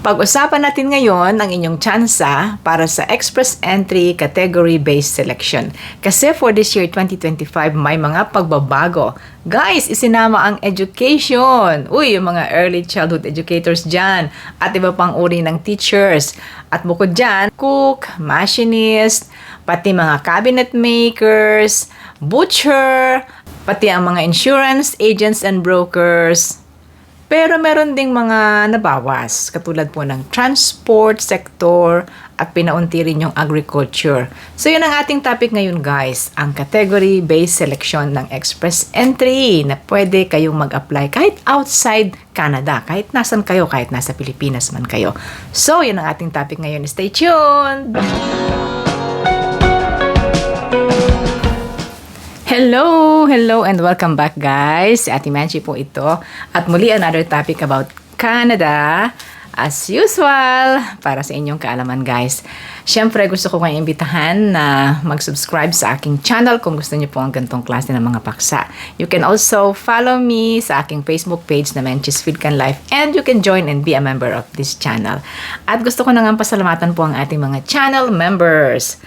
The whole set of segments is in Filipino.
Pag-usapan natin ngayon ang inyong tsansa para sa Express Entry Category-Based Selection. Kasi for this year 2025, may mga pagbabago. Guys, isinama ang education. Uy, yung mga early childhood educators dyan. At iba pang uri ng teachers. At bukod dyan, cook, machinist, pati mga cabinet makers, butcher, pati ang mga insurance agents and brokers. Pero meron ding mga nabawas, katulad po ng transport sector at pinaunti rin yung agriculture. So yun ang ating topic ngayon guys, ang category-based selection ng Express Entry na pwede kayong mag-apply kahit outside Canada, kahit nasan kayo, kahit nasa Pilipinas man kayo. So yun ang ating topic ngayon, stay tuned! Hello and welcome back guys. Si Ate Manchi po ito. At muli another topic about Canada. As usual, para sa inyong kaalaman guys. Siyempre gusto ko kayong imbitahan na mag-subscribe sa aking channel kung gusto niyo po ang ganitong klase ng mga paksa. You can also follow me sa aking Facebook page na Menchis Filcan Life and you can join and be a member of this channel. At gusto ko na nga pasalamatan po ang ating mga channel members.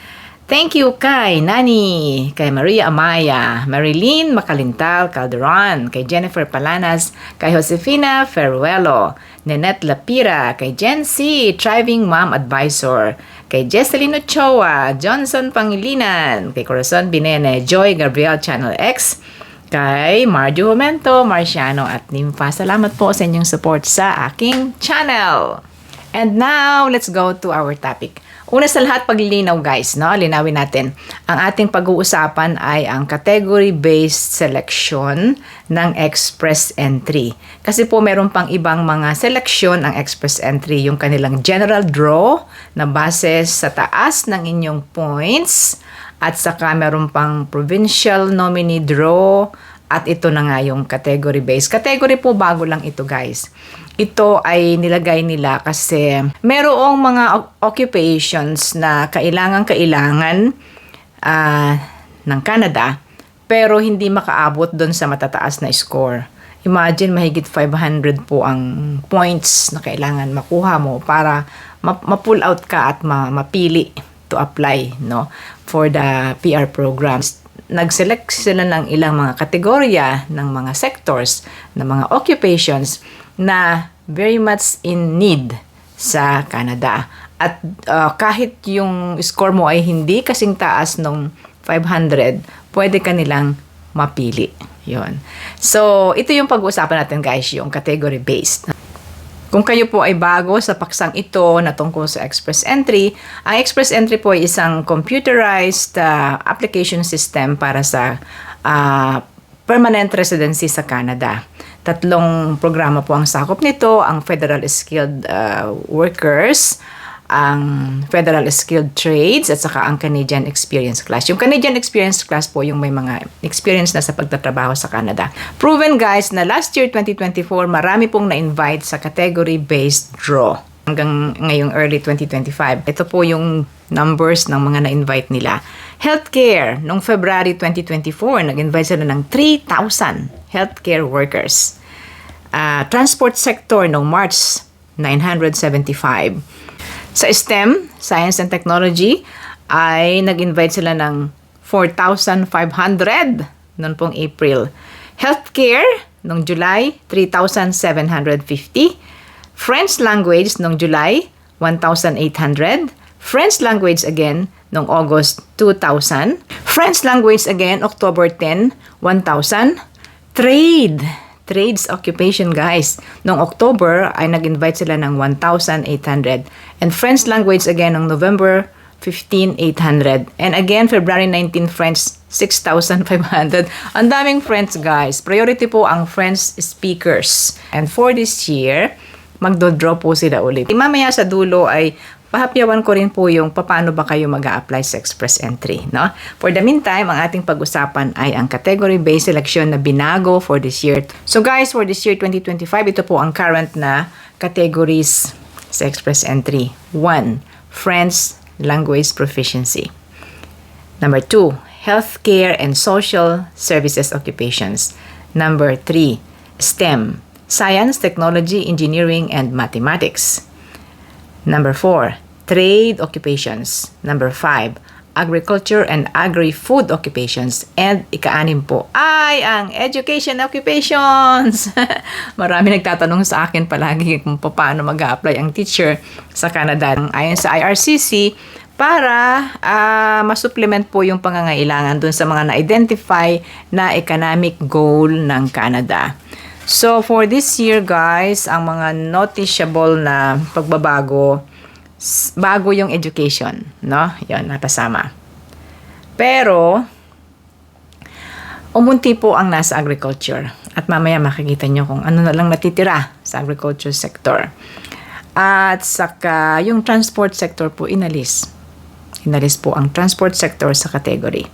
Thank you kay Nani, kay Maria Amaya, Marilyn Macalintal Calderon, kay Jennifer Palanas, kay Josefina Ferruelo, Nenette Lapira, kay Jen C, Thriving Mom Advisor, kay Jesseline Ochoa, Johnson Pangilinan, kay Corazon Binene, Joy Gabriel Channel X, kay Marjo Jumento, Marciano at Nympha. Salamat po sa inyong support sa aking channel. And now, let's go to our topic. Una sa lahat, paglilinaw guys, no? Linawin natin. Ang ating pag-uusapan ay ang category-based selection ng Express Entry. Kasi po meron pang ibang mga selection ang Express Entry, yung kanilang general draw na base sa taas ng inyong points at saka meron pang provincial nominee draw at ito na nga yung category-based. Category po bago lang ito guys. Ito ay nilagay nila kasi merong mga occupations na kailangan ng Canada pero hindi makaabot doon sa matataas na score. Imagine mahigit 500 po ang points na kailangan makuha mo para ma-pull out ka at mapili to apply no for the PR programs. Nag-select sila ng ilang mga kategorya ng mga sectors, ng mga occupations na very much in need sa Canada. At kahit yung score mo ay hindi kasing taas nung 500, pwede ka nilang mapili. Yun. So, ito yung pag-uusapan natin guys, yung category-based. Kung kayo po ay bago sa paksang ito na tungkol sa Express Entry, ang Express Entry po ay isang computerized application system para sa permanent residency sa Canada. 3 programa po ang sakop nito, ang Federal Skilled Workers, ang Federal Skilled Trades, at saka ang Canadian Experience Class. Yung Canadian Experience Class po yung may mga experience na sa pagtatrabaho sa Canada. Proven guys na last year 2024, marami pong na-invite sa category-based draw. Hanggang ngayong early 2025. Ito po yung numbers ng mga na-invite nila. Healthcare, noong February 2024, nag-invite sila ng 3,000 healthcare workers. Transport sector, noong March, 975. Sa STEM, Science and Technology, ay nag-invite sila ng 4,500 noong pong April. Healthcare, noong July, 3,750. French language, noong July, 1,800. French language again, noong August, 2,000. French language again, October 10, 1,000. Trades occupation guys. Noong October ay nag-invite sila ng 1,800. And French language again noong November 15, 800. And again, February 19, French 6,500. Ang daming French guys. Priority po ang French speakers. And for this year, magdo-draw po sila ulit. Mamaya sa dulo ay pahapyawan ko rin po yung paano ba kayo mag-a-apply sa Express Entry, no? For the meantime, ang ating pag-usapan ay ang category-based selection na binago for this year. So guys, for this year 2025, ito po ang current na categories sa Express Entry. 1. French language proficiency. Number 2. Healthcare and social services occupations. Number 3. STEM. Science, Technology, Engineering, and Mathematics. Number 4, trade occupations. Number 5, agriculture and agri-food occupations. And ika-6 po ay ang education occupations. Marami nagtatanong sa akin palagi kung paano mag-a-apply ang teacher sa Canada. Ayon sa IRCC, para masupplement po yung pangangailangan dun sa mga na-identify na economic goal ng Canada. So, for this year, guys, ang mga noticeable na pagbabago, bago yung education, no? Yan, napasama. Pero, umunti po ang nasa agriculture. At mamaya makikita nyo kung ano na lang natitira sa agriculture sector. At saka, yung transport sector po inalis. Inalis po ang transport sector sa category.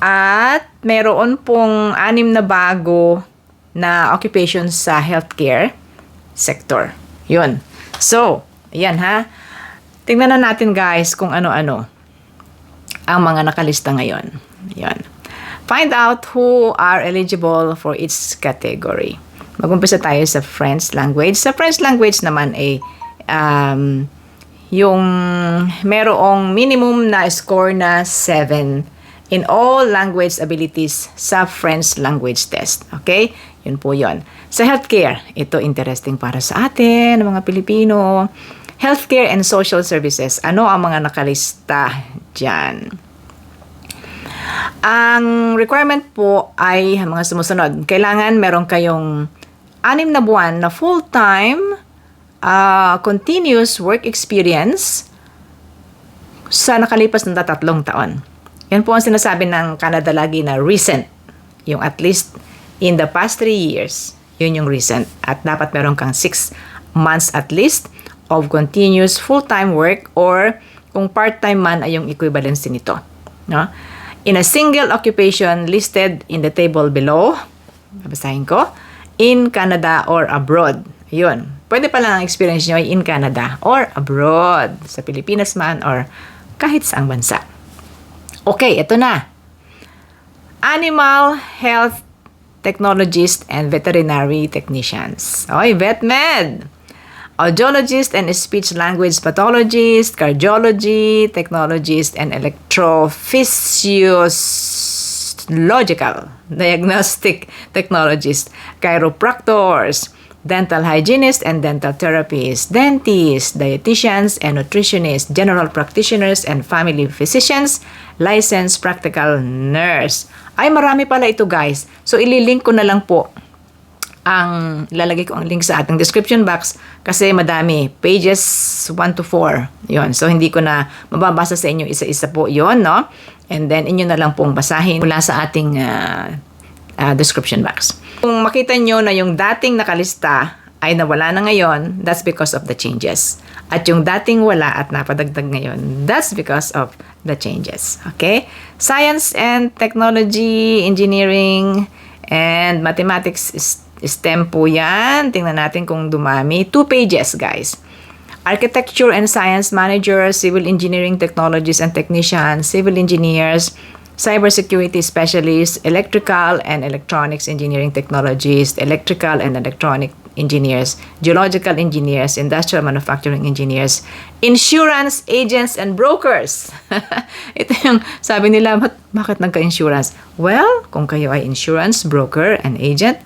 At meron pong 6 na bago na occupations sa healthcare sector. Yun. So, ayan ha. Tingnan na natin guys kung ano-ano ang mga nakalista ngayon. Yan. Find out who are eligible for each category. Mag-umpisa tayo sa French language. Sa French language naman ay yung merong minimum na score na 7 in all language abilities sa French language test. Okay? Yun po yun. Sa healthcare, ito interesting para sa atin, mga Pilipino. Healthcare and social services. Ano ang mga nakalista dyan? Ang requirement po ay mga sumusunod. Kailangan meron kayong 6 na buwan na full-time continuous work experience sa nakalipas na 3 taon. Yan po ang sinasabi ng Canada lagi na recent. Yung at least in the past 3 years. Yun yung recent. At dapat meron kang 6 months at least of continuous full-time work or kung part-time man ay yung equivalency nito. No? In a single occupation listed in the table below, babasahin ko, in Canada or abroad. Yun. Pwede pa lang ang experience nyo ay in Canada or abroad, sa Pilipinas man or kahit saang bansa. Okay, ito na. Animal health technologist and veterinary technicians. Okay, VetMed. Audiologist and speech language pathologist, cardiology, technologist and electrophysiological diagnostic technologist, chiropractors, dental hygienists and dental therapists, dentists, dietitians and nutritionists, general practitioners and family physicians, licensed practical nurse. Ay, marami pala ito guys. So, ililink ko na lang po lalagay ko ang link sa ating description box kasi madami. Pages 1 to 4. Yun. So, hindi ko na mababasa sa inyo isa-isa po yun, no? And then, inyo na lang pong basahin mula sa ating description box. Kung makita nyo na yung dating nakalista ay nawala na ngayon, that's because of the changes. At yung dating wala at napadagdag ngayon, that's because of the changes. Okay? Science and technology, engineering, and mathematics STEM po yan. Tingnan natin kung dumami. 2 pages, guys. Architecture and science managers, civil engineering technologists and technicians, civil engineers, cybersecurity specialists, electrical and electronics engineering technologists, electrical and electronic engineers, geological engineers, industrial manufacturing engineers, insurance agents and brokers. Ito yung sabi nila, bakit nagka-insurance? Well, kung kayo ay insurance, broker, and agent,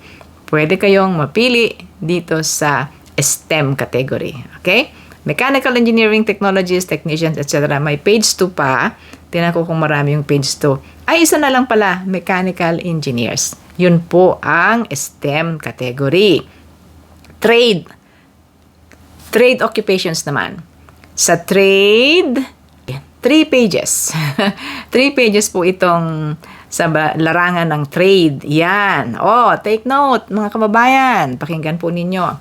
pwede kayong mapili dito sa STEM category. Okay? Mechanical engineering technologies, technicians, etc. May page 2 pa. Tingnan ko kung marami yung page 2. Ay, isa na lang pala, mechanical engineers. Yun po ang STEM category. Trade. Trade occupations naman. Sa trade, 3 pages. 3 pages po itong sa larangan ng trade. Yan. Oh, take note, mga kababayan. Pakinggan po ninyo.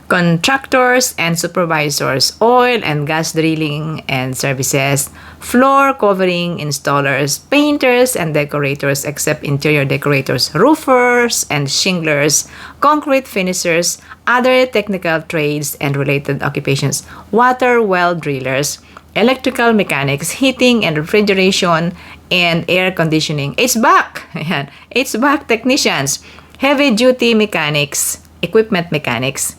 Contractors and supervisors, oil and gas drilling and services, floor covering installers, painters and decorators except interior decorators, roofers and shinglers, concrete finishers, other technical trades and related occupations, water well drillers, electrical mechanics, heating and refrigeration, and air conditioning, HVAC, ayan, HVAC technicians, heavy duty mechanics, equipment mechanics,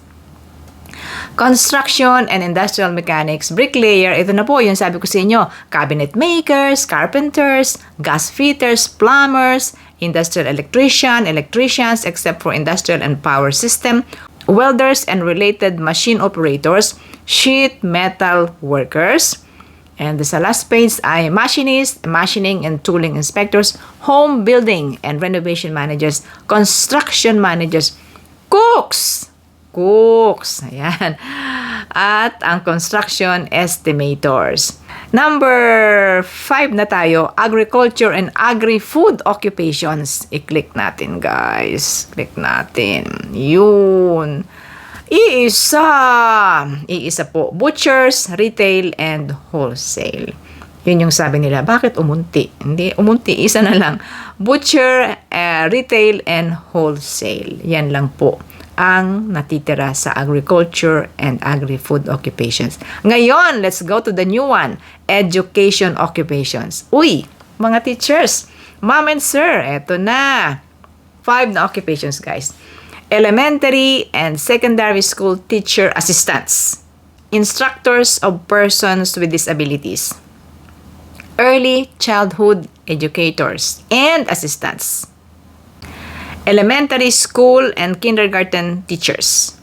Construction and industrial mechanics, bricklayer, ito na po yung sabi ko sa inyo, cabinet makers, carpenters, gas fitters, plumbers, industrial electricians except for industrial and power system, welders and related machine operators, sheet metal workers, and sa last page ay machinists, machining and tooling inspectors, home building and renovation managers, construction managers, cooks, ayan, at ang construction estimators. Number 5 na tayo, agriculture and agri-food occupations. I-click natin, guys. Click natin. Yun. Iisa po, butchers, retail, and wholesale. Yun yung sabi nila, bakit umunti? Hindi, umunti, isa na lang. Butcher, retail, and wholesale. Yan lang po ang natitira sa agriculture and agri-food occupations. Ngayon, let's go to the new one, education occupations. Uy, mga teachers, ma'am and sir, eto na. 5 na occupations, guys. Elementary and secondary school teacher assistants, instructors of persons with disabilities, early childhood educators and assistants, elementary school and kindergarten teachers,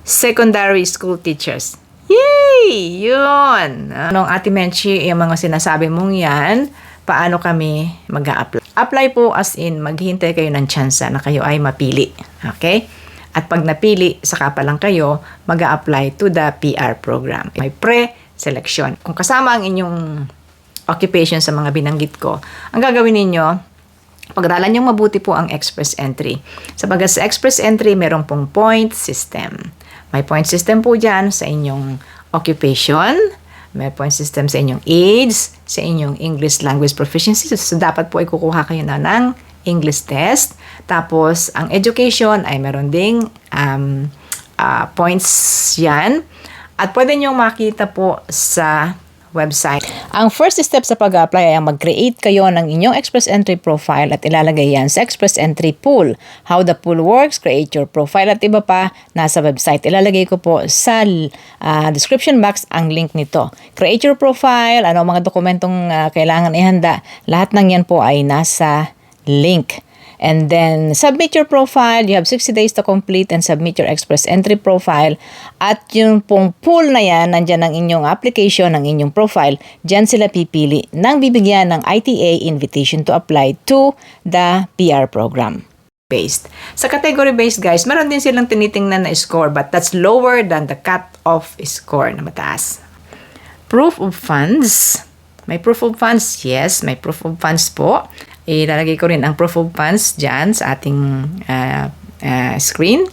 secondary school teachers. Yay! Yun! Anong Ate Menchi, yung mga sinasabi mong yan, paano kami mag-a-apply? Apply po as in, maghintay kayo ng tsansa na kayo ay mapili. Okay? At pag napili, saka pa lang kayo mag-a-apply to the PR program. May pre-selection. Kung kasama ang inyong occupation sa mga binanggit ko, ang gagawin ninyo, pag-aralan niyong mabuti po ang express entry. Sabagat sa express entry, merong pong point system. May point system po dyan sa inyong occupation. May point system sa inyong age, sa inyong English language proficiency. So, dapat po ay kukuha kayo na ng English test. Tapos, ang education ay meron ding points yan. At pwede niyong makita po sa website. Ang first step sa pag-apply ay mag-create kayo ng inyong Express Entry profile at ilalagay yan sa Express Entry pool. How the pool works, create your profile at iba pa nasa website. Ilalagay ko po sa description box ang link nito. Create your profile, ano mga dokumentong kailangan ihanda, lahat ng yan po ay nasa link. And then, submit your profile. You have 60 days to complete and submit your Express Entry profile. At yung pong pool na yan, nandyan ang inyong application, ang inyong profile. Diyan sila pipili nang bibigyan ng ITA invitation to apply to the PR program. Based. Sa category based, guys, meron din silang tinitingnan na score but that's lower than the cut-off score na mataas. Proof of funds. May proof of funds? Yes, may proof of funds po. Ilalagay ko rin ang proof of funds dyan sa ating screen.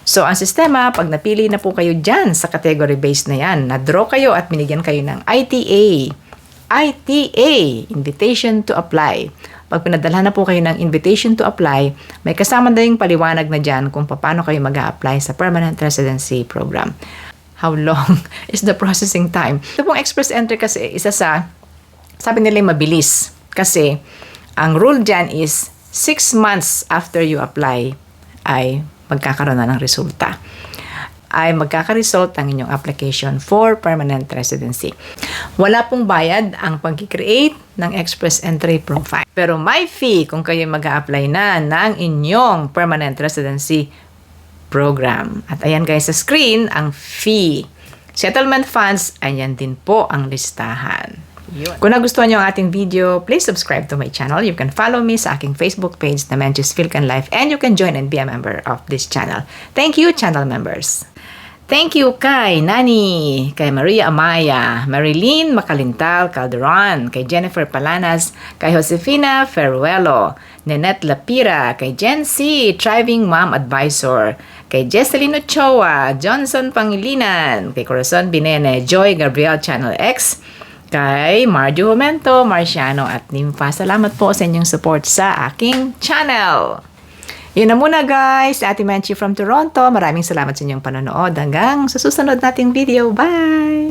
So, ang sistema, pag napili na po kayo dyan sa category based na yan, na-draw kayo at binigyan kayo ng ITA. ITA, Invitation to Apply. Pag pinadalhan na po kayo ng Invitation to Apply, may kasama na yung paliwanag na dyan kung paano kayo mag-a-apply sa Permanent Residency Program. How long is the processing time? Ito pong Express Entry kasi isa sa, sabi nila mabilis. Kasi, ang rule dyan is 6 months after you apply ay magkakaroon na ng resulta. Ay magkakaresult ang inyong application for permanent residency. Wala pong bayad ang pag-create ng Express Entry profile. Pero may fee kung kayo mag-a-apply na ng inyong permanent residency program. At ayan guys sa screen ang fee. Settlement funds, ayan din po ang listahan. Yun. Kung nagustuhan nyo ang ating video, please subscribe to my channel. You can follow me sa aking Facebook page na Menchie's Philcon Life and you can join and be a member of this channel. Thank you, channel members. Thank you kay Nani, kay Maria Amaya, Marilyn Macalintal Calderon, kay Jennifer Palanas, kay Josefina Ferruelo, Nenette Lapira, kay Jen C, Thriving Mom Advisor, kay Jesseline Ochoa, Johnson Pangilinan, kay Corazon Binene, Joy Gabriel Channel X, kay Marjo Jumento, Marciano at Nympha. Salamat po sa inyong support sa aking channel. Yun na muna guys, Ate Menchie from Toronto. Maraming salamat sa inyong panonood. Hanggang sa susunod nating video. Bye!